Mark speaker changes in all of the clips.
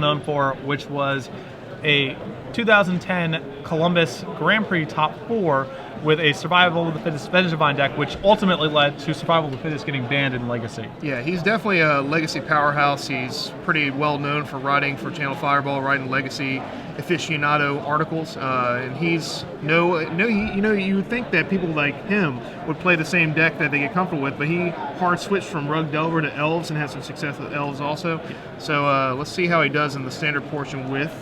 Speaker 1: known for, which was a 2010 Columbus Grand Prix top 4 with a Survival of the Fittest Vengevine deck, which ultimately led to Survival of the Fittest getting banned in Legacy.
Speaker 2: Yeah, he's definitely a Legacy powerhouse. He's pretty well known for writing for Channel Fireball, writing Legacy aficionado articles, and he's you would think that people like him would play the same deck that they get comfortable with, but he hard switched from Rug Delver to Elves and had some success with Elves also. So let's see how he does in the standard portion with.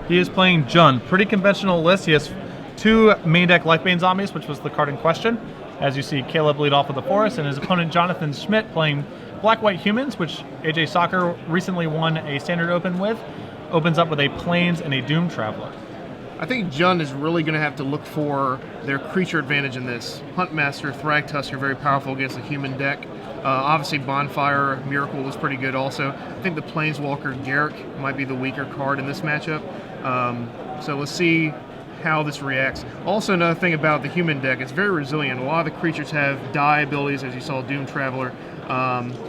Speaker 1: He is playing Jund. Pretty conventional list. He has 2 main deck Lifebane Zombies, which was the card in question. As you see, Caleb lead off with the Forest, and his opponent Jonathan Schmidt playing Black-White Humans, which AJ Soccer recently won a Standard Open with. Opens up with a Plains and a Doom Traveler.
Speaker 2: I think Jund is really going to have to look for their creature advantage in this. Huntmaster, Thragtusker, very powerful against the human deck. Obviously, Bonfire, Miracle is pretty good also. I think the Planeswalker, Garruk, might be the weaker card in this matchup. So let's see how this reacts. Also, another thing about the human deck, it's very resilient. A lot of the creatures have die abilities, as you saw Doom Traveler.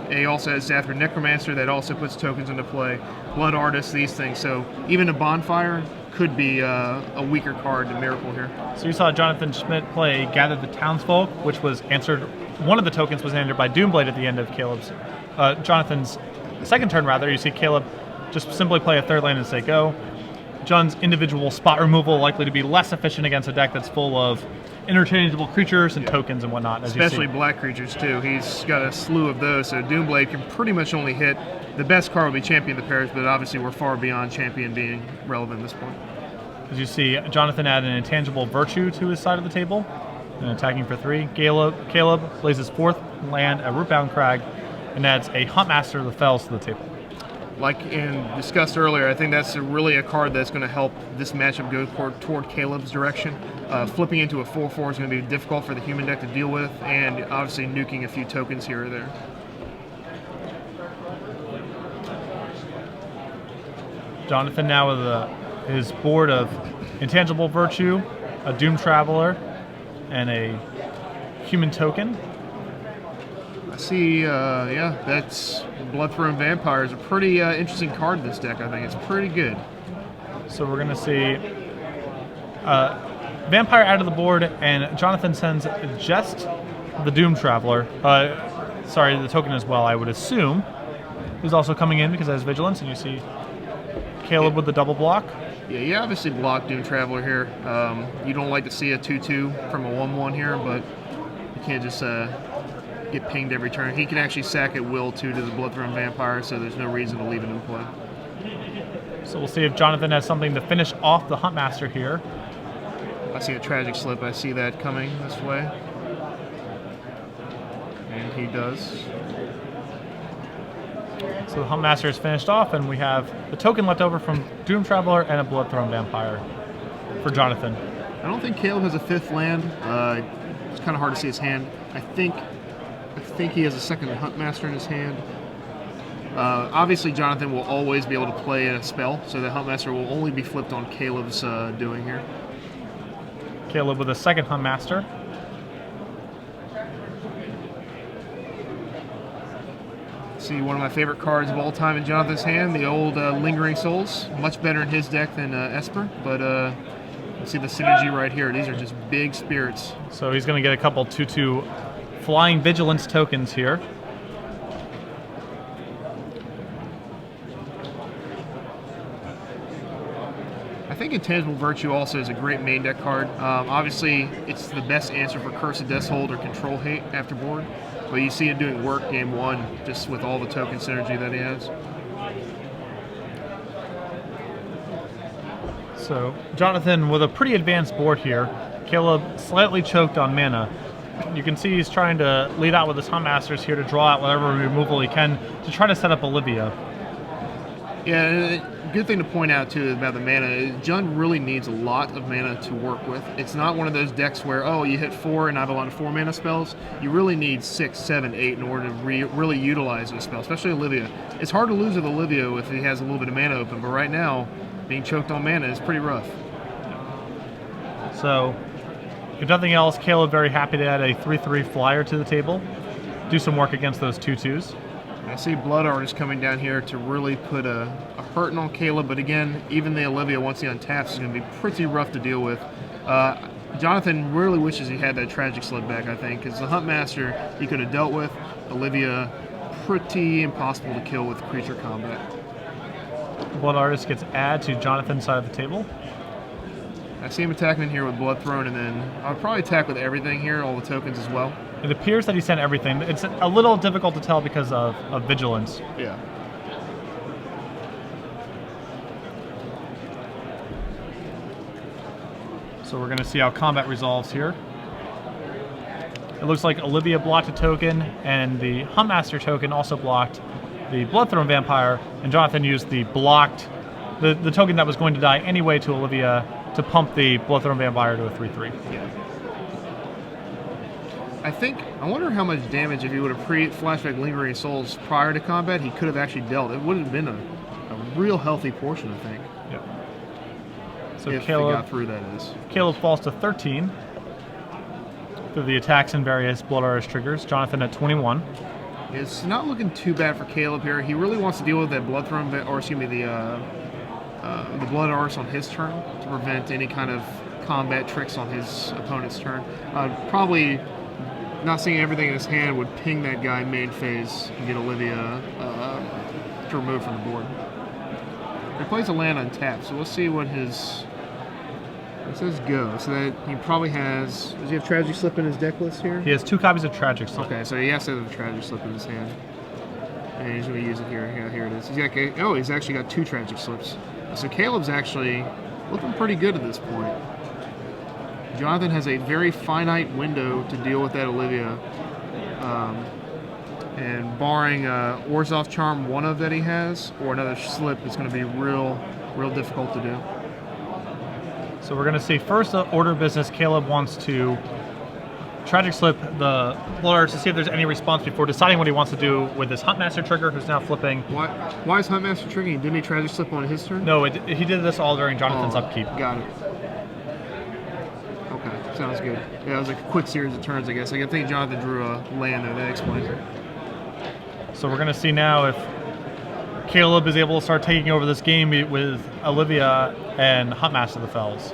Speaker 2: He also has Zathra Necromancer that also puts tokens into play. Blood Artist, these things. So even a Bonfire could be a weaker card to Miracle here.
Speaker 1: So you saw Jonathan Schmidt play Gather the Townsfolk, which was answered. One of the tokens was answered by Doomblade at the end of Jonathan's second turn. Rather, you see Caleb just simply play a 3rd land and say go. Jund's individual spot removal likely to be less efficient against a deck that's full of interchangeable creatures and tokens and whatnot.
Speaker 2: Especially black creatures too. He's got a slew of those, so Doomblade can pretty much only hit. The best card will be Champion of the Parish, but obviously we're far beyond Champion being relevant at this point.
Speaker 1: As you see, Jonathan add an intangible Virtue to his side of the table, and attacking for 3. Caleb plays his 4th land, a Rootbound Crag, and adds a Huntmaster of the Fells to the table.
Speaker 2: Like discussed earlier, I think that's really a card that's going to help this matchup go toward Caleb's direction. Flipping into a 4/4 is going to be difficult for the human deck to deal with, and obviously nuking a few tokens here or there.
Speaker 1: Jonathan now with his board of Intangible Virtue, a Doom Traveler, and a human token.
Speaker 2: I see, yeah, that's Bloodthrone Vampire is a pretty interesting card in this deck. I think it's pretty good.
Speaker 1: So we're going to see Vampire out of the board, and Jonathan sends just the Doom Traveler. Sorry, the token as well, I would assume. Who's also coming in because it has Vigilance, and you see Caleb with the double block.
Speaker 2: Yeah, you obviously block Doom Traveler here. You don't like to see a 2/2 from a 1/1 here, but you can't just get pinged every turn. He can actually sack at will too to the Bloodthrone Vampire, so there's no reason to leave it in play.
Speaker 1: So we'll see if Jonathan has something to finish off the Huntmaster here.
Speaker 2: I see a Tragic Slip. I see that coming this way. And he does.
Speaker 1: So the Huntmaster is finished off, and we have the token left over from Doom Traveler and a Bloodthrone Vampire for Jonathan.
Speaker 2: I don't think Caleb has a 5th land. It's kind of hard to see his hand. I think he has a 2nd Huntmaster in his hand. Obviously, Jonathan will always be able to play a spell, so the Huntmaster will only be flipped on Caleb's doing here.
Speaker 1: Caleb with a 2nd Huntmaster.
Speaker 2: See, one of my favorite cards of all time in Jonathan's hand, the old Lingering Souls. Much better in his deck than Esper, but you see the synergy right here. These are just big spirits.
Speaker 1: So he's going to get a couple 2/2 Flying Vigilance tokens here.
Speaker 2: I think Intangible Virtue also is a great main deck card. Obviously, it's the best answer for Cursed Deathhold or Control Hate after board, but you see it doing work game 1 just with all the token synergy that he has.
Speaker 1: So Jonathan with a pretty advanced board here. Caleb slightly choked on mana. You can see he's trying to lead out with his Huntmasters here to draw out whatever removal he can to try to set up Olivia.
Speaker 2: Yeah, good thing to point out too about the mana, Jund really needs a lot of mana to work with. It's not one of those decks where, oh, you hit 4 and I have a lot of 4 mana spells. You really need 6, 7, 8 in order to really utilize those spells, especially Olivia. It's hard to lose with Olivia if he has a little bit of mana open, but right now, being choked on mana is pretty rough.
Speaker 1: So, if nothing else, Caleb very happy to add a 3/3 flyer to the table. Do some work against those 2/2s.
Speaker 2: I see Blood Artist coming down here to really put a hurting on Caleb, but again, even the Olivia, once he untaps, is going to be pretty rough to deal with. Jonathan really wishes he had that Tragic Slip back, I think, because the Huntmaster he could have dealt with. Olivia, pretty impossible to kill with creature combat.
Speaker 1: Blood Artist gets add to Jonathan's side of the table.
Speaker 2: I see him attacking in here with Blood Throne, and then I'll probably attack with everything here, all the tokens as well.
Speaker 1: It appears that he sent everything. It's a little difficult to tell because of Vigilance.
Speaker 2: Yeah.
Speaker 1: So we're going to see how combat resolves here. It looks like Olivia blocked a token, and the Huntmaster token also blocked the Bloodthrone Vampire, and Jonathan used the blocked, the token that was going to die anyway to Olivia to pump the Bloodthrone Vampire to a 3/3.
Speaker 2: Yeah. I wonder how much damage, if he would have flashback Lingering Souls prior to combat, he could have actually dealt. It would have been a real healthy portion, I think.
Speaker 1: Yep. So
Speaker 2: if
Speaker 1: Caleb,
Speaker 2: he got through, that is.
Speaker 1: Caleb falls to 13 through the attacks and various Blood Artist triggers. Jonathan at 21.
Speaker 2: It's not looking too bad for Caleb here. He really wants to deal with that Blood Throne, or excuse me, the Blood Artist on his turn to prevent any kind of combat tricks on his opponent's turn. Probably not seeing everything in his hand would ping that guy main phase and get Olivia to remove from the board. He plays a land untapped, so we'll see what his. It says go, so that he probably has. Does he have Tragic Slip in his deck list here?
Speaker 1: He has 2 copies of Tragic Slip.
Speaker 2: Okay, so he has to have a Tragic Slip in his hand. And he's going to use it here. Yeah, here it is. He's actually got 2 Tragic Slips. So Caleb's actually looking pretty good at this point. Jonathan has a very finite window to deal with that Olivia. And barring Orzhov Charm, one of that he has, or another slip, it's going to be real difficult to do.
Speaker 1: So we're going to see first order of business. Caleb wants to Tragic Slip the Blood Artist to see if there's any response before deciding what he wants to do with this Huntmaster trigger, who's now flipping.
Speaker 2: Why is Huntmaster triggering? Didn't he Tragic Slip on his turn?
Speaker 1: No, he did this all during Jonathan's upkeep.
Speaker 2: Got it. Okay, sounds good. Yeah, it was like a quick series of turns, I guess. I think Jonathan drew a land there. That explains it.
Speaker 1: So we're going to see now if Caleb is able to start taking over this game with Olivia and Huntmaster the Fells.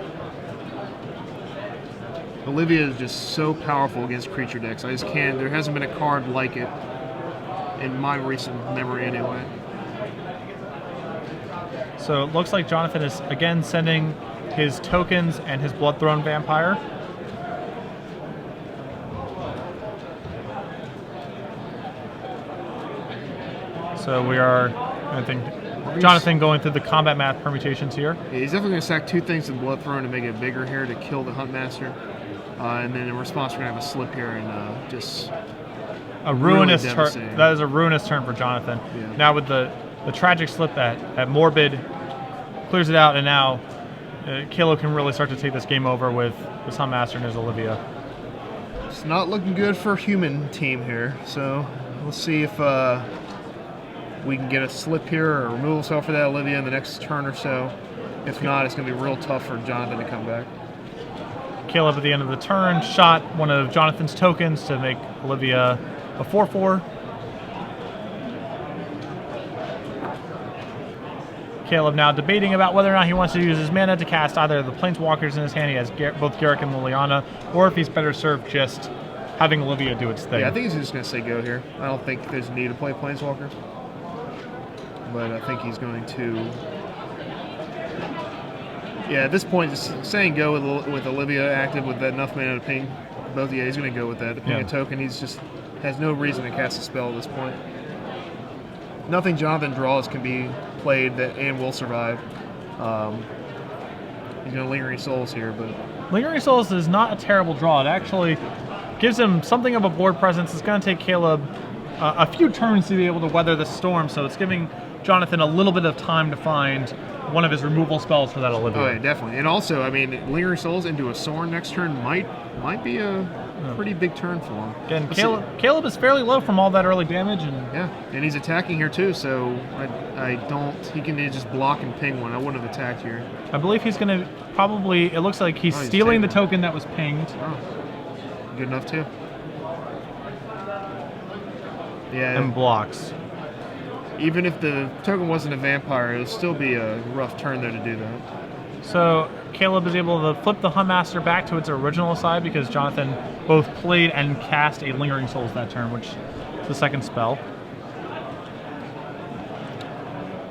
Speaker 2: Olivia is just so powerful against creature decks. I just can't. There hasn't been a card like it in my recent memory, anyway.
Speaker 1: So it looks like Jonathan is again sending his tokens and his Bloodthrone Vampire. So we are, I think, Jonathan going through the combat math permutations here.
Speaker 2: Yeah, he's definitely going to sack 2 things in Bloodthrone to make it bigger here to kill the Huntmaster. And then in response, we're going to have a slip here and just
Speaker 1: a ruinous
Speaker 2: really
Speaker 1: turn. That is a ruinous turn for Jonathan.
Speaker 2: Yeah.
Speaker 1: Now with the Tragic Slip at Morbid, clears it out, and now Caleb can really start to take this game over with his Huntmaster and his Olivia.
Speaker 2: It's not looking good for human team here, so we'll see if we can get a slip here or a removal spell for that Olivia in the next turn or so. If not, it's going to be real tough for Jonathan to come back.
Speaker 1: Caleb at the end of the turn shot one of Jonathan's tokens to make Olivia a 4/4. Caleb now debating about whether or not he wants to use his mana to cast either the Planeswalkers in his hand. He has both Garruk and Liliana, or if he's better served just having Olivia do its thing.
Speaker 2: Yeah, I think he's just going to say go here. I don't think there's a need to play Planeswalker. But I think he's going to... Yeah, at this point, just saying go with Olivia active with that enough mana to ping both. Yeah, he's going to go with that. To ping a token, he's just has no reason to cast a spell at this point. Nothing Jonathan draws can be played that and will survive. He's going to Lingering Souls here, but...
Speaker 1: Lingering Souls is not a terrible draw. It actually gives him something of a board presence. It's going to take Caleb a few turns to be able to weather the storm, so it's giving Jonathan a little bit of time to find one of his removal spells for that Olivia.
Speaker 2: Oh, yeah, definitely. And also, I mean, Lingering Souls into a Sorin next turn might be a pretty big turn for him.
Speaker 1: Again, Caleb is fairly low from all that early damage.
Speaker 2: And he's attacking here too, so I don't... He can just block and ping one. I wouldn't have attacked here.
Speaker 1: I believe he's going to probably... It looks like he's stealing the token that was pinged.
Speaker 2: Oh, good enough too. Yeah.
Speaker 1: And blocks.
Speaker 2: Even if the token wasn't a vampire, it would still be a rough turn there to do that.
Speaker 1: So Caleb is able to flip the Huntmaster back to its original side because Jonathan both played and cast a Lingering Souls that turn, which is the second spell.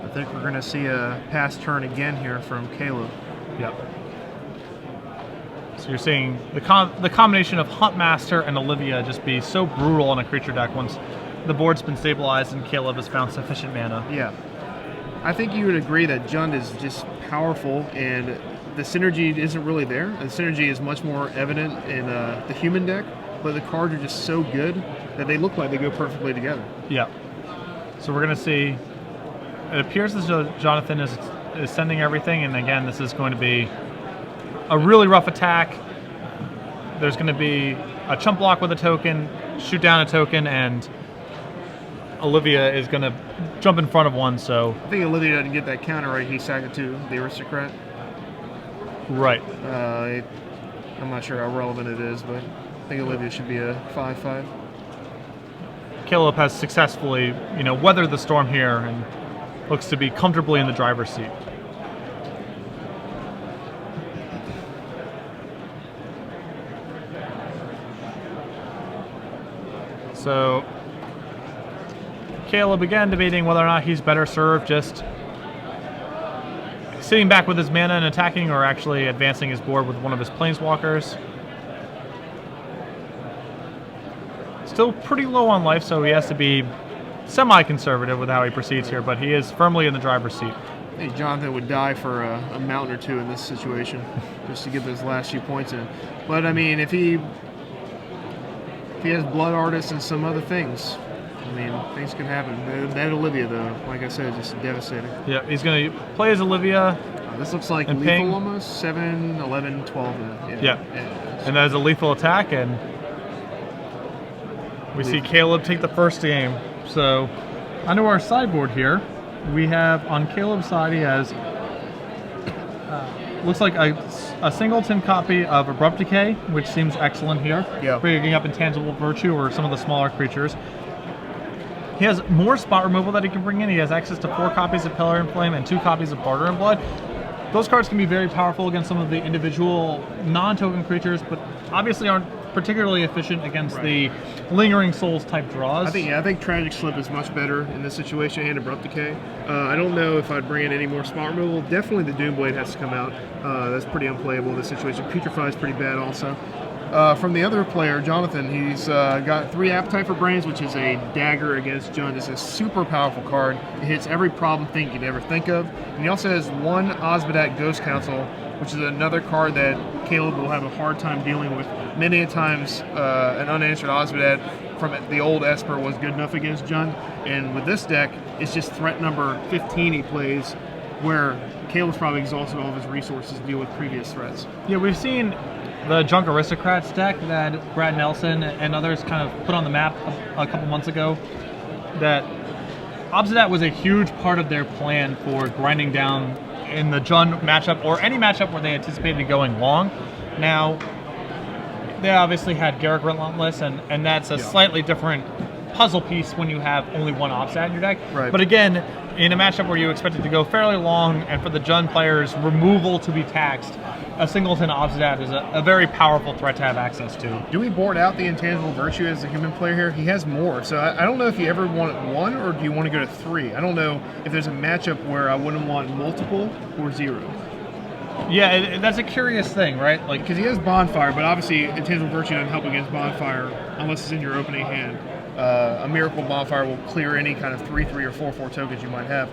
Speaker 2: I think we're going to see a pass turn again here from Caleb.
Speaker 1: Yep. So you're seeing the combination of Huntmaster and Olivia just be so brutal on a creature deck once the board's been stabilized and Caleb has found sufficient mana.
Speaker 2: Yeah. I think you would agree that Jund is just powerful, and the synergy isn't really there. The synergy is much more evident in the human deck, but the cards are just so good that they look like they go perfectly together.
Speaker 1: Yeah. So we're going to see, it appears as though Jonathan is sending everything, and again, this is going to be a really rough attack. There's going to be a chump block with a token, shoot down a token, and Olivia is going to jump in front of one, so...
Speaker 2: I think Olivia doesn't get that counter right. He sacked it to the Aristocrat.
Speaker 1: Right.
Speaker 2: I'm not sure how relevant it is, but I think Olivia should be a 5/5.
Speaker 1: Caleb has successfully, weathered the storm here and looks to be comfortably in the driver's seat. So Caleb again debating whether or not he's better served just sitting back with his mana and attacking, or actually advancing his board with one of his planeswalkers. Still pretty low on life, so he has to be semi-conservative with how he proceeds here, but he is firmly in the driver's seat.
Speaker 2: I think Jonathan would die for a mountain or two in this situation just to get those last few points in. But I mean, if he has Blood Artist and some other things, I mean, things can happen. That Olivia, though, like I said, is just devastating.
Speaker 1: Yeah, he's going to play as Olivia.
Speaker 2: This looks like lethal
Speaker 1: ping.
Speaker 2: almost. 7, 11, 12.
Speaker 1: Yeah. And that is a lethal attack, and we see Caleb take the first game. So, onto our sideboard here, we have on Caleb's side, he has looks like a singleton copy of Abrupt Decay, which seems excellent here.
Speaker 2: Yeah.
Speaker 1: Bringing up Intangible Virtue or some of the smaller creatures. He has more spot removal that he can bring in. He has access to 4 copies of Pillar and Flame and 2 copies of Barter and Blood. Those cards can be very powerful against some of the individual non-token creatures, but obviously aren't particularly efficient against the Lingering Souls type draws.
Speaker 2: I think Tragic Slip is much better in this situation, and Abrupt Decay. I don't know if I'd bring in any more spot removal. Definitely the Doomblade has to come out. That's pretty unplayable in this situation. Putrefy is pretty bad also. From the other player, Jonathan, he's got 3 Appetite for Brains, which is a dagger against Jund. It's a super powerful card. It hits every problem thing you could ever think of. And he also has 1 Osmodat Ghost Council, which is another card that Caleb will have a hard time dealing with. Many a times, an unanswered Osmodat from the old Esper was good enough against Jund. And with this deck, it's just threat number 15 he plays, where Caleb's probably exhausted all of his resources to deal with previous threats.
Speaker 1: Yeah, we've seen the Junk Aristocrats deck that Brad Nelson and others kind of put on the map a couple months ago. That Obsidat was a huge part of their plan for grinding down in the Jund matchup, or any matchup where they anticipated going long. Now, they obviously had Garruk Relentless, and that's a slightly different puzzle piece when you have only 1 Obsidat in your deck.
Speaker 2: Right.
Speaker 1: But again, in a matchup where you expect it to go fairly long, and for the Jund players' removal to be taxed, a singleton Obsidat is a very powerful threat to have access to.
Speaker 2: Do we board out the Intangible Virtue as a human player here? He has more, so I don't know if you ever want 1, or do you want to go to 3? I don't know if there's a matchup where I wouldn't want multiple or 0.
Speaker 1: Yeah, that's a curious thing, right? Like,
Speaker 2: because he has Bonfire, but obviously Intangible Virtue doesn't help against Bonfire unless it's in your opening hand. A Miracle Bonfire will clear any kind of 3/3 or 4/4 tokens you might have.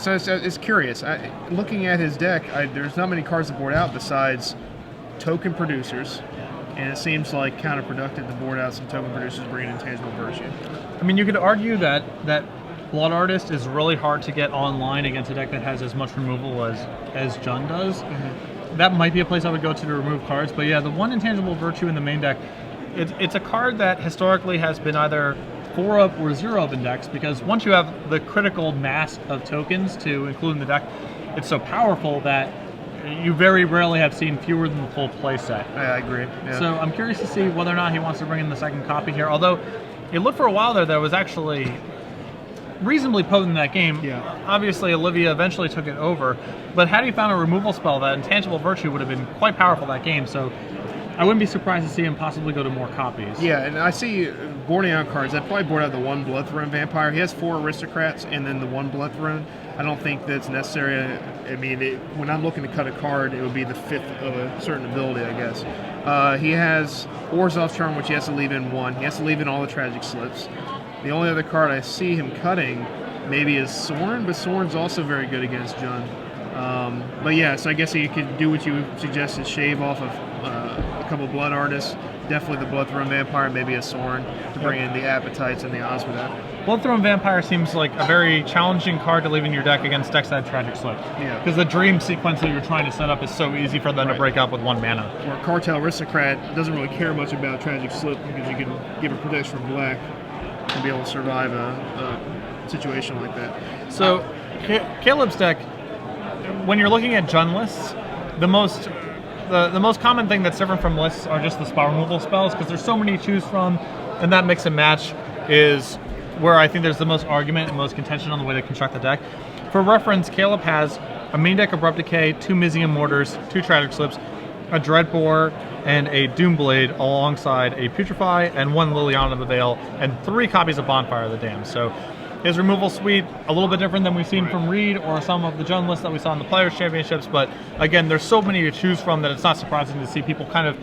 Speaker 2: So it's curious. Looking at his deck, there's not many cards to board out besides token producers, and it seems like counterproductive to board out some token producers bringing in Intangible Virtue.
Speaker 1: I mean, you could argue that Blood Artist is really hard to get online against a deck that has as much removal as Jund does. Mm-hmm. That might be a place I would go to remove cards, but yeah, the 1 Intangible Virtue in the main deck, it's a card that historically has been either 4-up or 0-up in decks, because once you have the critical mass of tokens to include in the deck, it's so powerful that you very rarely have seen fewer than the full play set.
Speaker 2: I agree. Yeah.
Speaker 1: So I'm curious to see whether or not he wants to bring in the second copy here, although it looked for a while there was actually reasonably potent in that game.
Speaker 2: Yeah.
Speaker 1: Obviously, Olivia eventually took it over, but had he found a removal spell, that Intangible Virtue would have been quite powerful that game. So I wouldn't be surprised to see him possibly go to more copies.
Speaker 2: Yeah, and I see boarding out cards. I'd probably board out the 1 Bloodthrone Vampire. He has 4 Aristocrats and then the 1 Bloodthrone. I don't think that's necessary. I mean, when I'm looking to cut a card, it would be the 5th of a certain ability, I guess. He has Orzhov's Charm, which he has to leave in 1. He has to leave in all the Tragic Slips. The only other card I see him cutting maybe is Sorin, but Sorin's also very good against Jund. But yeah, so I guess he could do what you suggested, shave off of a couple Blood Artists, definitely the Bloodthrone Vampire, maybe a Sorin to bring in the Appetites and the Osmodeath.
Speaker 1: Bloodthrone Vampire seems like a very challenging card to leave in your deck against decks that have Tragic Slip.
Speaker 2: Yeah.
Speaker 1: Because the dream sequence that you're trying to set up is so easy for them to break up with 1 mana.
Speaker 2: Or Cartel Aristocrat doesn't really care much about Tragic Slip because you can give it protection from black and be able to survive a situation like that.
Speaker 1: So Caleb's deck, when you're looking at Jund lists, the most common thing that's different from lists are just the spell removal spells, because there's so many to choose from, and that mix and match is where I think there's the most argument and most contention on the way to construct the deck. For reference, Caleb has a main deck Abrupt Decay, 2 Mizium Mortars, 2 Tragic Slips, a Dreadbore, and a Doomblade alongside a Putrefy and 1 Liliana of the Veil, and 3 copies of Bonfire of the Damned. So his removal suite, a little bit different than we've seen from Reed or some of the Jund lists that we saw in the Players' Championships, but again, there's so many to choose from that it's not surprising to see people kind of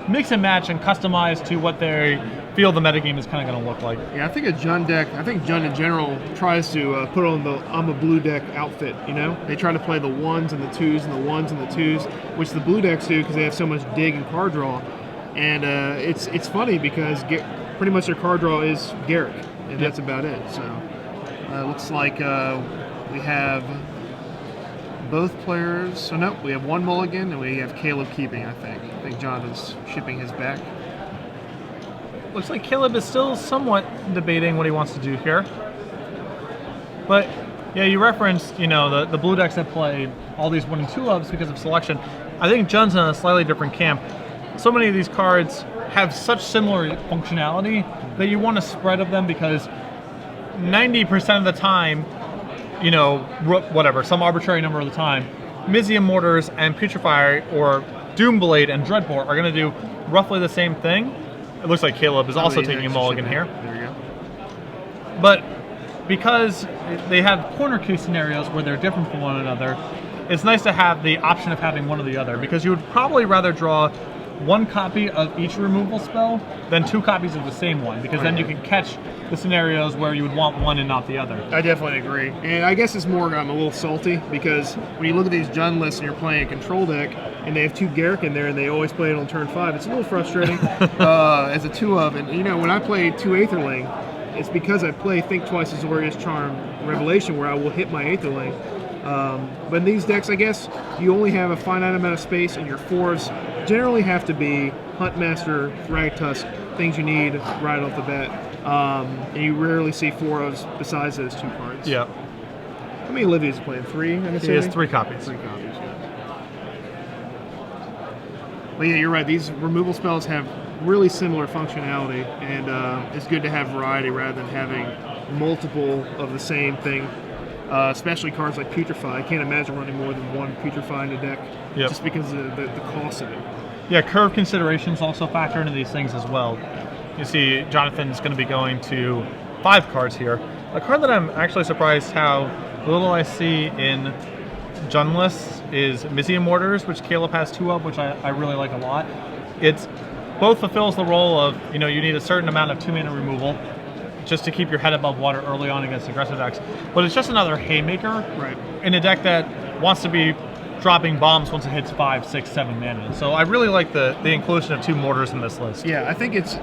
Speaker 1: mix and match and customize to what they feel the metagame is kind of going to look like.
Speaker 2: Yeah, I think a Jund deck, I think Jund in general tries to put on the I'm a blue deck outfit, you know? They try to play the 1s and the 2s and the 1s and the 2s, which the blue decks do because they have so much dig and card draw. And it's funny because pretty much their card draw is Garrick, and that's about it. So looks like we have both players. So no, we have 1 mulligan and we have Caleb keeping, I think. I think Jonathan's shipping his back.
Speaker 1: Looks like Caleb is still somewhat debating what he wants to do here. But yeah, you referenced, the blue decks that play all these 1 and 2 ofs because of selection. I think Jund's in a slightly different camp. So many of these cards have such similar functionality that you want a spread of them because 90% of the time, whatever, some arbitrary number of the time, Mizium Mortars and Putrefy or Doomblade and Dreadbore are going to do roughly the same thing. It looks like Caleb is also taking a mulligan here.
Speaker 2: There you go.
Speaker 1: But because they have corner case scenarios where they're different from one another, it's nice to have the option of having one or the other, because you would probably rather draw 1 copy of each removal spell than 2 copies of the same one, because then you can catch the scenarios where you would want one and not the other.
Speaker 2: I definitely agree. And I guess it's more I'm a little salty because when you look at these Jund lists and you're playing a control deck and they have 2 Garrick in there and they always play it on turn 5, it's a little frustrating as a 2 of. And when I play 2 Aetherling, it's because I play Think Twice, Azorius Charm, Revelation, where I will hit my Aetherling. But in these decks, I guess, you only have a finite amount of space, and your 4s generally have to be Huntmaster, Thragtusk, things you need right off the bat. And you rarely see 4s besides those 2 cards.
Speaker 1: Yeah.
Speaker 2: How many Olivia's playing? 3?
Speaker 1: He has 3 copies.
Speaker 2: 3 copies, yeah. But yeah, you're right. These removal spells have really similar functionality, and it's good to have variety rather than having multiple of the same thing. Especially cards like Putrefy. I can't imagine running more than 1 Putrefy in a deck, just because of the cost of it.
Speaker 1: Yeah, curve considerations also factor into these things as well. You see, Jonathan's going to be going to 5 cards here. A card that I'm actually surprised how little I see in Jund lists is Mizium Mortars, which Caleb has 2 of, which I really like a lot. It's both fulfills the role of, you need a certain amount of 2 mana removal just to keep your head above water early on against aggressive decks. But it's just another haymaker in a deck that wants to be dropping bombs once it hits 5, 6, 7 mana. So I really like the inclusion of 2 mortars in this list.
Speaker 2: Yeah, I think it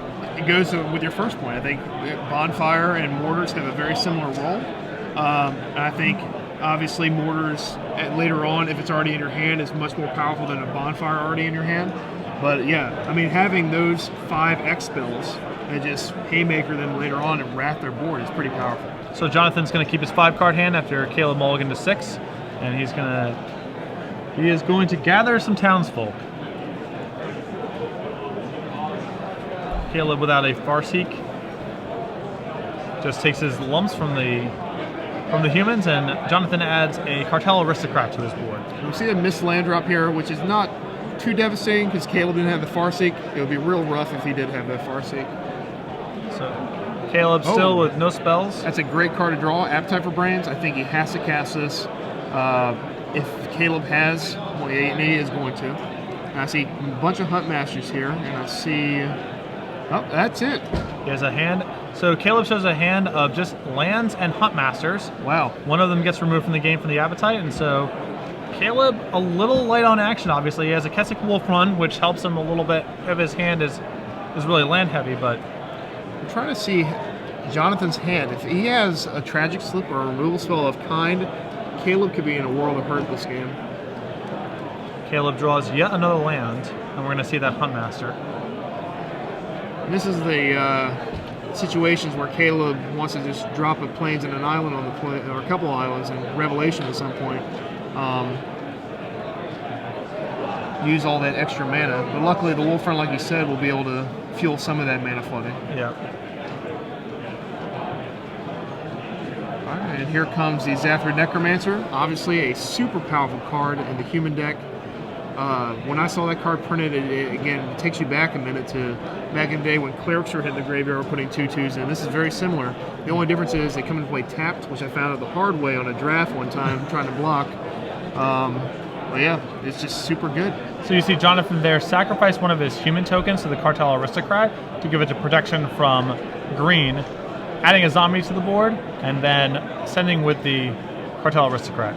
Speaker 2: goes with your first point. I think Bonfire and Mortars have a very similar role. And I think, obviously, Mortars later on, if it's already in your hand, is much more powerful than a Bonfire already in your hand. But yeah, I mean, having those 5 X spells and just haymaker them later on and wrath their board is pretty powerful.
Speaker 1: So Jonathan's going to keep his 5-card hand after Caleb mulligan to 6, and he is going to gather some townsfolk. Caleb without a Farseek just takes his lumps from the from the humans, and Jonathan adds a Cartel Aristocrat to his board.
Speaker 2: We see a missed land drop here, which is not too devastating because Caleb didn't have the Farseek. It would be real rough if he did have that Farseek.
Speaker 1: So Caleb still with no spells.
Speaker 2: That's a great card to draw. Appetite for Brains. I think he has to cast this. If Caleb has, well, and he is going to. And I see a bunch of Hunt Masters here, and I see. Oh, that's it.
Speaker 1: He has a hand. So Caleb shows a hand of just lands and Hunt Masters.
Speaker 2: Wow.
Speaker 1: One of them gets removed from the game from the Appetite, and so Caleb a little light on action. Obviously, he has a Keswick Wolf run, which helps him a little bit if his hand is really land heavy. But
Speaker 2: I'm trying to see Jonathan's hand. If he has a Tragic Slip or a removal spell of kind, Caleb could be in a world of hurt this game.
Speaker 1: Caleb draws yet another land, and we're going to see that Hunt Master.
Speaker 2: And this is the situations where Caleb wants to just drop a plains and an island on the play, or a couple islands, and Revelation at some point. Use all that extra mana, but luckily the Wolf Run, like you said, will be able to fuel some of that mana flooding.
Speaker 1: Yeah.
Speaker 2: All right, and here comes the Zathra Necromancer, obviously a super powerful card in the human deck. When I saw that card printed, it takes you back a minute to back in the day when clerics were hitting the graveyard putting 2/2s in. This is very similar. The only difference is they come into play tapped, which I found out the hard way on a draft one time trying to block. But yeah, it's just super good.
Speaker 1: So you see Jonathan there sacrifice one of his human tokens to the Cartel Aristocrat to give it to protection from green, adding a zombie to the board, and then sending with the Cartel Aristocrat.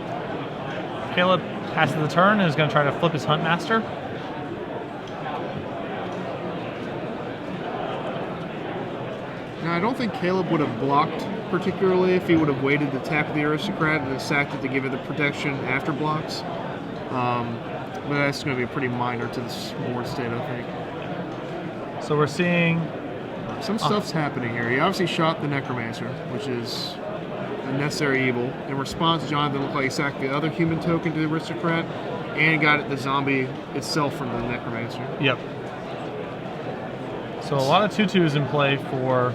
Speaker 1: Caleb passes the turn and is going to try to flip his Hunt Master.
Speaker 2: Now, I don't think Caleb would have blocked particularly if he would have waited to tap the Aristocrat and then sacked it to give it the protection after blocks. But that's going to be pretty minor to this board state, I think.
Speaker 1: So we're seeing
Speaker 2: some stuff's happening here. He obviously shot the Necromancer, which is a necessary evil. In response, Jonathan looked like he sacked the other human token to the Aristocrat and got the zombie itself from the Necromancer.
Speaker 1: Yep. So a lot of 2/2s in play for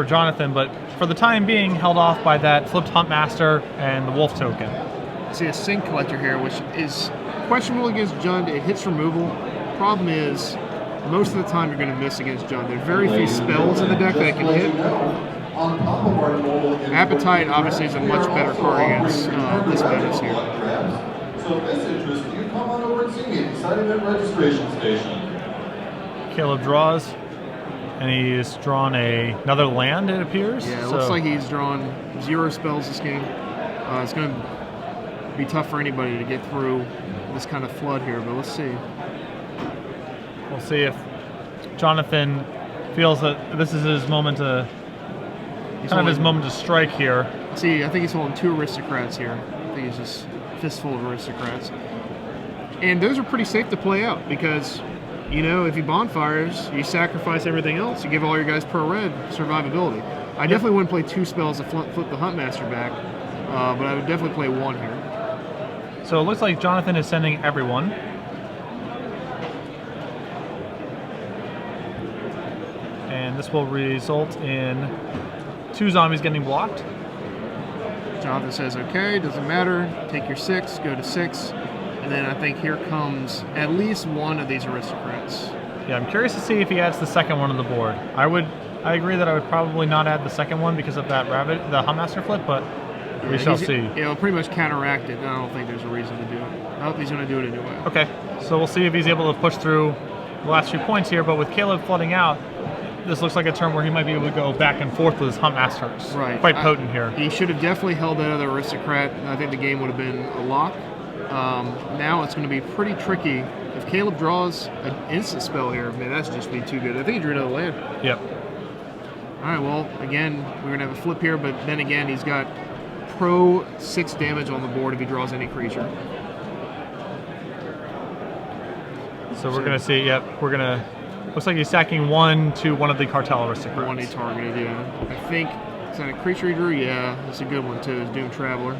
Speaker 1: Jonathan, but for the time being held off by that flipped Hunt Master and the Wolf token.
Speaker 2: I see a Sync Collector here, which is questionable against Jund. It hits removal. Problem is, most of the time you're going to miss against Jund. There are very few spells in the deck that can hit. Appetite obviously is a much better card against this menace here.
Speaker 3: So if this interests you, come on over and see me at the site event registration station.
Speaker 1: Caleb draws, and he's drawn another land, it appears.
Speaker 2: Yeah, it looks like he's drawn 0 spells this game. It's going to be tough for anybody to get through this kind of flood here, but let's see.
Speaker 1: We'll see if Jonathan feels that this is his moment to his moment to strike here.
Speaker 2: See, I think he's holding 2 Aristocrats here. I think he's just fistful of Aristocrats. And those are pretty safe to play out because, you know, if he bonfires, you sacrifice everything else, you give all your guys per red survivability. I definitely wouldn't play 2 spells to flip the Huntmaster back, but I would definitely play 1 here.
Speaker 1: So it looks like Jonathan is sending everyone. And this will result in 2 zombies getting blocked.
Speaker 2: Jonathan says, okay, doesn't matter, take your 6, go to 6. And then I think here comes at least 1 of these Aristocrats.
Speaker 1: Yeah, I'm curious to see if he adds the second one on the board. I agree that I would probably not add the second one because of that the Huntmaster flip, but we shall see.
Speaker 2: Yeah, it'll pretty much counteract it. I don't think there's a reason to do it. I hope he's going to do it anyway.
Speaker 1: Okay, so we'll see if he's able to push through the last few points here, but with Caleb flooding out, this looks like a turn where he might be able to go back and forth with his Huntmasters.
Speaker 2: Right.
Speaker 1: Quite potent here.
Speaker 2: He should have definitely held that other Aristocrat. I think the game would have been a lock. Now it's going to be pretty tricky. If Caleb draws an instant spell here, man, that's just be too good. I think he drew another land.
Speaker 1: Yep.
Speaker 2: All right, well, again, we're going to have a flip here, but then again, he's got pro 6 damage on the board if he draws any creature.
Speaker 1: So we're going to see, we're going to, looks like he's sacking 1 to one of the Cartel Aristocrats.
Speaker 2: 1 he targeted, yeah. I think, is that a creature he drew? Yeah, that's a good one too, is Doom Traveler.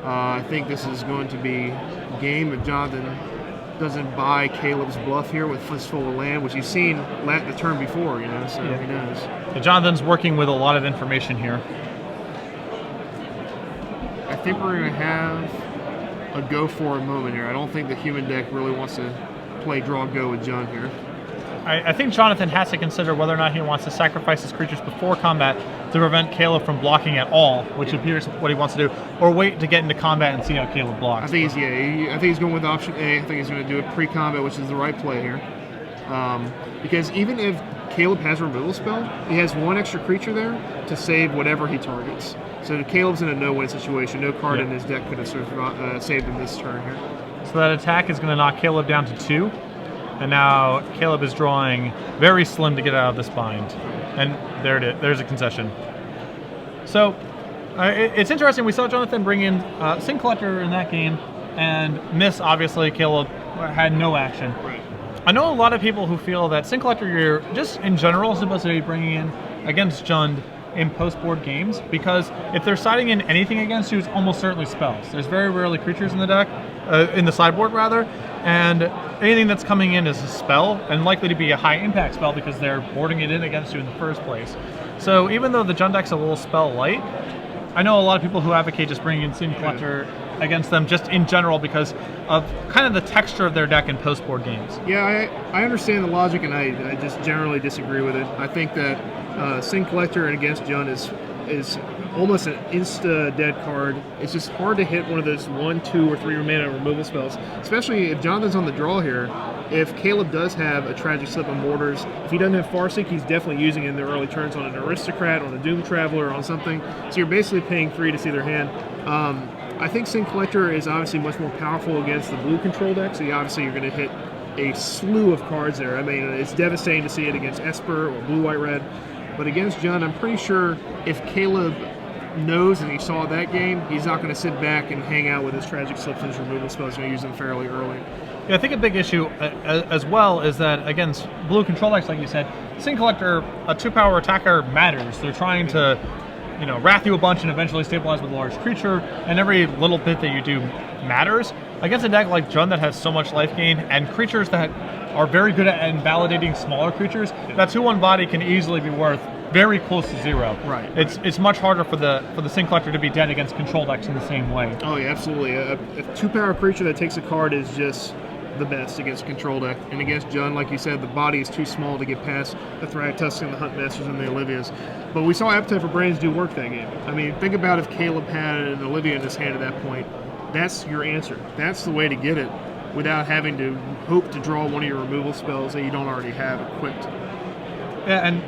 Speaker 2: I think this is going to be game if Jonathan doesn't buy Caleb's bluff here with Fistful of Land, which you've seen the turn before, you know, so he knows.
Speaker 1: Yeah, Jonathan's working with a lot of information here.
Speaker 2: think we're going to have a go for a moment here. I don't think the human deck really wants to play draw go with John here.
Speaker 1: I think Jonathan has to consider whether or not he wants to sacrifice his creatures before combat to prevent Caleb from blocking at all, which appears what he wants to do, or wait to get into combat and see how Caleb blocks.
Speaker 2: I think he's going with option A. I think he's going to do it pre-combat, which is the right play here. Because even if Caleb has a removal spell, he has one extra creature there to save whatever he targets. So Caleb's in a no-win situation. No card in his deck could have saved him this turn here.
Speaker 1: So that attack is going to knock Caleb down to 2. And now Caleb is drawing very slim to get out of this bind. And there it is. There's a concession. So it's interesting. We saw Jonathan bring in Sin Collector in that game and miss, obviously. Caleb had no action.
Speaker 2: Right.
Speaker 1: I know a lot of people who feel that Sin Collector you're just in general supposed to be bringing in against Jund in post-board games, because if they're siding in anything against you, it's almost certainly spells. There's very rarely creatures in the deck, in the sideboard rather, and anything that's coming in is a spell, and likely to be a high-impact spell because they're boarding it in against you in the first place. So even though the Jund deck's a little spell light, I know a lot of people who advocate just bringing in Sin Collector against them just in general because of kind of the texture of their deck in post-board games.
Speaker 2: Yeah, I understand the logic, and I just generally disagree with it. I think that Sin Collector against Jund is almost an insta-dead card. It's just hard to hit one of those 1, 2, or 3 mana removal spells, especially if Jonathan's on the draw here. If Caleb does have a Tragic Slip of Mortars, if he doesn't have Farseek, he's definitely using it in the early turns on an Aristocrat, on a Doom Traveler, on something. So you're basically paying 3 to see their hand. I think Sin Collector is obviously much more powerful against the blue control deck, so obviously you're going to hit a slew of cards there. I mean, it's devastating to see it against Esper or blue-white-red, but against Jund, I'm pretty sure if Caleb knows and he saw that game, he's not going to sit back and hang out with his Tragic Slips and his removal spells. He's going to use them fairly early.
Speaker 1: Yeah, I think a big issue as well is that against blue control decks, like you said, Sin Collector, a 2-power attacker matters. They're trying to, wrath you a bunch and eventually stabilize with a large creature, and every little bit that you do matters. Against a deck like Jund that has so much life gain and creatures that are very good at invalidating smaller creatures, that 2/1 body can easily be worth very close to 0.
Speaker 2: Right.
Speaker 1: It's much harder for the Sin Collector to be dead against control decks in the same way.
Speaker 2: Oh yeah, absolutely. A 2-power creature that takes a card is just the best against control deck. And against Jund, like you said, the body is too small to get past the Thragtusk and the Huntmasters and the Olivias. But we saw Appetite for Brains do work that game. I mean, think about if Caleb had an Olivia in his hand at that point. That's your answer. That's the way to get it without having to hope to draw one of your removal spells that you don't already have equipped.
Speaker 1: Yeah, and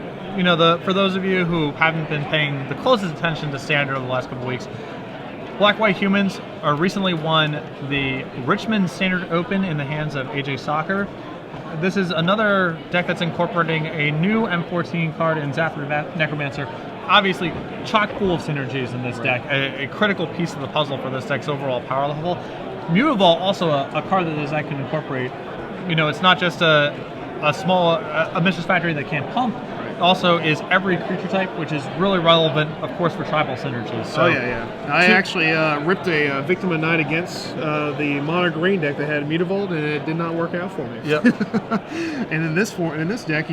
Speaker 1: for those of you who haven't been paying the closest attention to Standard over the last couple of weeks, Black-White Humans recently won the Richmond Standard Open in the hands of AJ Soccer. This is another deck that's incorporating a new M14 card in Zathra Necromancer. Obviously, chock full of synergies in this deck, a critical piece of the puzzle for this deck's overall power level. Mutavault, also a card that this deck can incorporate. It's not just a Mistress Factory that can't pump. Also is every creature type, which is really relevant, of course, for tribal synergies. So,
Speaker 2: I actually ripped a Victim of Night against the Mono Green deck that had Mutavault, and it did not work out for me.
Speaker 1: Yep.
Speaker 2: And in this deck,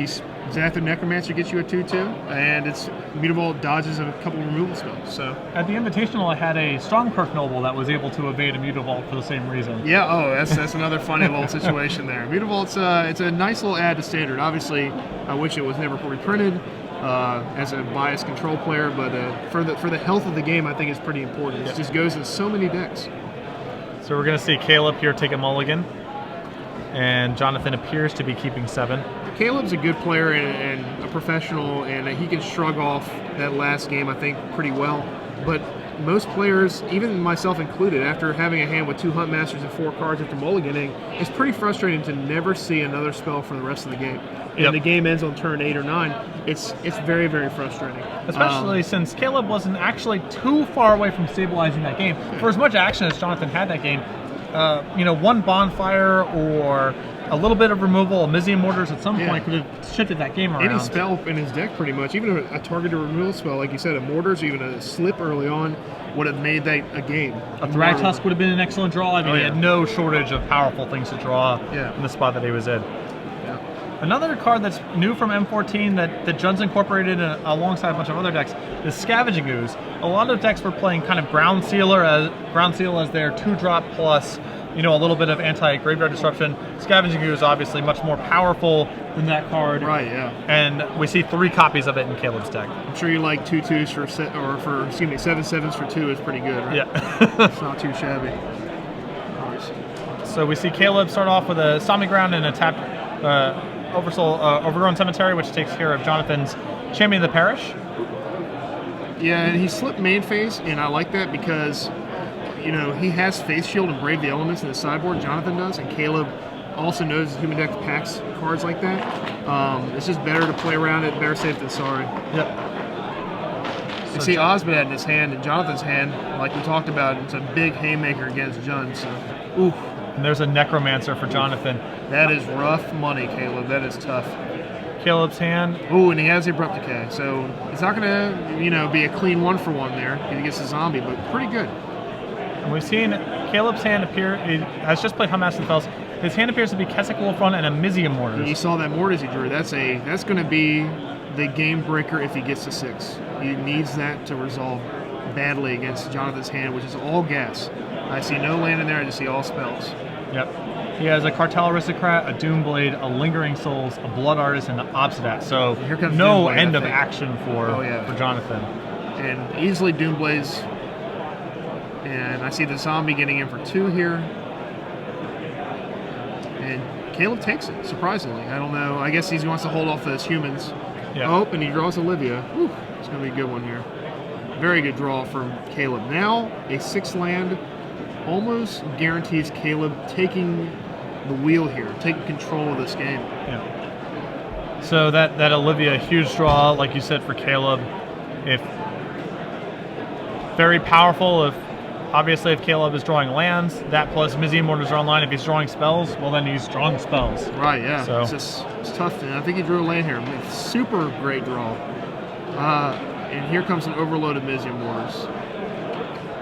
Speaker 2: Zathra Necromancer gets you a 2/2, and it's Mutavault dodges a couple of removal spells. So
Speaker 1: at the Invitational, I had a Strongperk Noble that was able to evade a Mutavault for the same reason.
Speaker 2: Yeah. That's another funny little situation there. Mutavault's it's a nice little add to Standard. Obviously, I wish it was never reprinted as a biased control player, but for the health of the game, I think it's pretty important. It just goes in so many decks.
Speaker 1: So we're going to see Caleb here take a mulligan, and Jonathan appears to be keeping 7.
Speaker 2: Caleb's a good player and a professional, and he can shrug off that last game, I think, pretty well. But most players, even myself included, after having a hand with 2 Huntmasters and 4 cards after mulliganing, it's pretty frustrating to never see another spell for the rest of the game. And the game ends on turn 8 or 9. It's very, very frustrating.
Speaker 1: Especially since Caleb wasn't actually too far away from stabilizing that game. For as much action as Jonathan had that game, one bonfire or a little bit of removal, a Mizium Mortars at some point could have shifted that game around.
Speaker 2: Any spell in his deck, pretty much, even a targeted removal spell, like you said, a Mortars, even a Slip early on, would have made that a game.
Speaker 1: A Thragtusk would have been an excellent draw. I mean, he had no shortage of powerful things to draw in the spot that he was in. Another card that's new from M14 that Jun's incorporated alongside a bunch of other decks is Scavenging Ooze. A lot of decks were playing kind of Ground Seal as their 2-drop plus, you know, a little bit of anti-graveyard disruption. Scavenging Ooze obviously much more powerful than that card.
Speaker 2: Right, yeah.
Speaker 1: And we see 3 copies of it in Caleb's deck.
Speaker 2: I'm sure you like 2/2s for 7/7s for 2 is pretty good, right?
Speaker 1: Yeah.
Speaker 2: It's not too shabby. Nice.
Speaker 1: So we see Caleb start off with a Stomping Ground and a tapped Overgrown Cemetery, which takes care of Jonathan's Champion of the Parish.
Speaker 2: Yeah, and he slipped main phase, and I like that because, you know, he has Face Shield and Brave the Elements in the sideboard, Jonathan does, and Caleb also knows his human deck packs cards like that. It's just better to play around it, better safe than sorry.
Speaker 1: Yep.
Speaker 2: You see Osmond in his hand and Jonathan's hand, like we talked about, it's a big haymaker against Jun, so oof.
Speaker 1: And there's a Necromancer for Jonathan.
Speaker 2: That is rough money, Caleb. That is tough.
Speaker 1: Caleb's hand.
Speaker 2: Ooh, and he has the Abrupt Decay, so it's not going to, you know, be a clean 1-for-1 there against a zombie, but pretty good.
Speaker 1: And we've seen Caleb's hand appear. He has just played Huntmaster Fells. His hand appears to be Keswick Wolfrun and a Mizium Mortars.
Speaker 2: You saw that Mortars he drew. That's going to be the game breaker if he gets to 6. He needs that to resolve badly against Jonathan's hand, which is all gas. I see no land in there. I just see all spells.
Speaker 1: Yep. He has a Cartel Aristocrat, a Doomblade, a Lingering Souls, a Blood Artist, and an Obsidat. So
Speaker 2: Here comes
Speaker 1: no
Speaker 2: Doomblade,
Speaker 1: end
Speaker 2: I
Speaker 1: of
Speaker 2: think.
Speaker 1: action for Jonathan.
Speaker 2: And easily Doomblades. And I see the zombie getting in for 2 here. And Caleb takes it, surprisingly. I don't know. I guess he wants to hold off those humans.
Speaker 1: Yeah.
Speaker 2: Oh, and he draws Olivia. Whew, it's going to be a good one here. Very good draw from Caleb. Now, a 6-land almost guarantees Caleb taking the wheel here, taking control of this game.
Speaker 1: Yeah. So that Olivia, huge draw, like you said, for Caleb. If very powerful. Obviously, if Caleb is drawing lands, that plus Mizium Mortars are online. If he's drawing spells, well, then he's drawing spells.
Speaker 2: Right, yeah.
Speaker 1: So
Speaker 2: It's tough. And I think he drew a land here. Super great draw. And here comes an overloaded Mizium Mortars.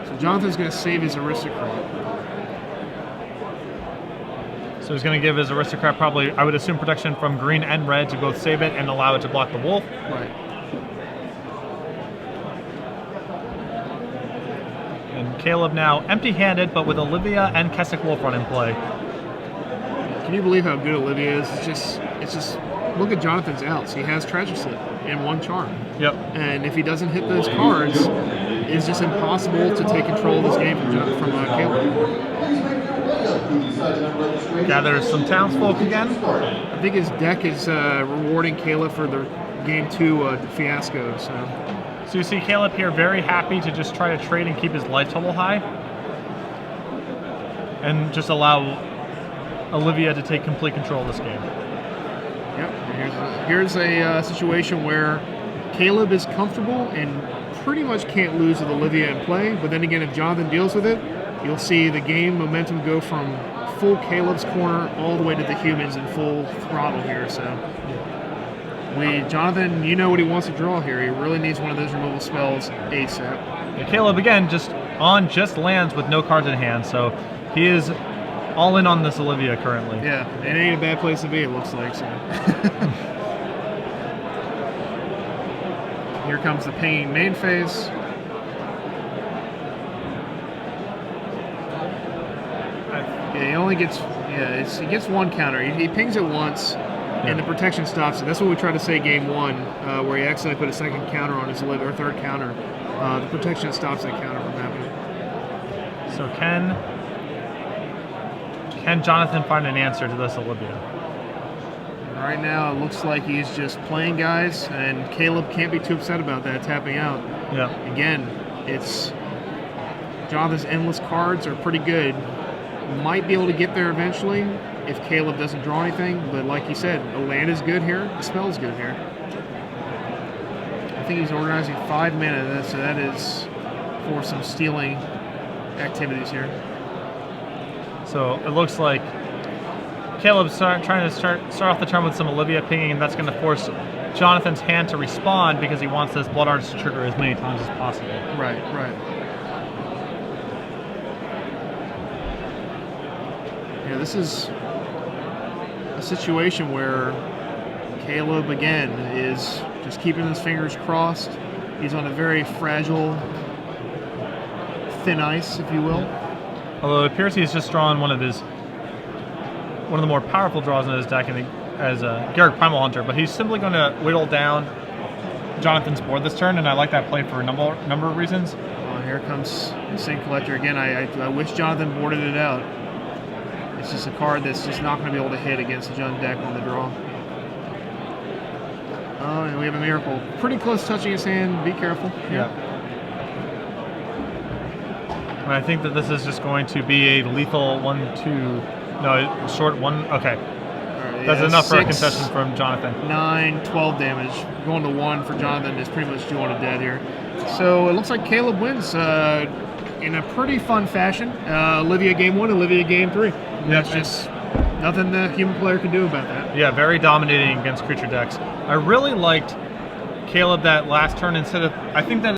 Speaker 2: So Jonathan's going to save his Aristocrat.
Speaker 1: So he's going to give his Aristocrat probably, I would assume, protection from green and red to both save it and allow it to block the wolf.
Speaker 2: Right.
Speaker 1: And Caleb now empty-handed, but with Olivia and Keswick Wolfrun in play.
Speaker 2: Can you believe how good Olivia is? It's just look at Jonathan's outs. He has Tragic Slip and 1 charm.
Speaker 1: Yep.
Speaker 2: And if he doesn't hit those cards, it's just impossible to take control of this game from Caleb.
Speaker 1: Gathers some townsfolk again.
Speaker 2: I think his deck is rewarding Caleb for the game 2 fiasco.
Speaker 1: So you see Caleb here very happy to just try to trade and keep his life total high. And just allow Olivia to take complete control of this game.
Speaker 2: Yep. And here's a situation where Caleb is comfortable and pretty much can't lose with Olivia in play. But then again, if Jonathan deals with it, you'll see the game momentum go from full Caleb's corner all the way to the humans in full throttle here. So Jonathan, you know what he wants to draw here. He really needs one of those removal spells ASAP.
Speaker 1: And Caleb again just lands with no cards in hand, so he is all in on this Olivia currently.
Speaker 2: Yeah, it ain't a bad place to be, it looks like. So. Here comes the pinging main phase. Yeah, he only gets he gets 1 counter. He pings it once, and the protection stops it. That's what we tried to say game 1, where he accidentally put a 2nd counter on his Olivia, or 3rd counter. The protection stops that counter from happening.
Speaker 1: So can Jonathan find an answer to this Olivia?
Speaker 2: Right now, it looks like he's just playing guys, and Caleb can't be too upset about that, tapping out.
Speaker 1: Yeah.
Speaker 2: Again, it's Jonathan's endless cards are pretty good. Might be able to get there eventually if Caleb doesn't draw anything, but like you said, the land is good here, the spell is good here. I think he's organizing 5 mana, so that is for some stealing activities here.
Speaker 1: So it looks like Caleb's trying to start off the turn with some Olivia pinging, and that's going to force Jonathan's hand to respond because he wants this Blood Artist to trigger as many times as possible.
Speaker 2: Right. Yeah, this is a situation where Caleb, again, is just keeping his fingers crossed. He's on a very fragile, thin ice, if you will.
Speaker 1: Although it appears he's just drawn one of the more powerful draws in his deck as a Garrick Primal Hunter, but he's simply going to whittle down Jonathan's board this turn, and I like that play for a number of reasons.
Speaker 2: Here comes Insane Collector again. I wish Jonathan boarded it out. It's just a card that's just not going to be able to hit against the Jund deck on the draw. Oh, and we have a Miracle. Pretty close touching his hand. Be careful.
Speaker 1: Yeah. And I think that this is just going to be a lethal 1-2. No, short 1. Okay.
Speaker 2: Right,
Speaker 1: That's enough for a
Speaker 2: 6,
Speaker 1: concession from Jonathan.
Speaker 2: 9, 12 damage. Going to 1 for Jonathan is pretty much doing it dead here. So it looks like Caleb wins in a pretty fun fashion. Olivia game 1, Olivia game 3. That's just nothing the human player can do about that.
Speaker 1: Yeah, very dominating against creature decks. I really liked Caleb that last turn instead of. I think that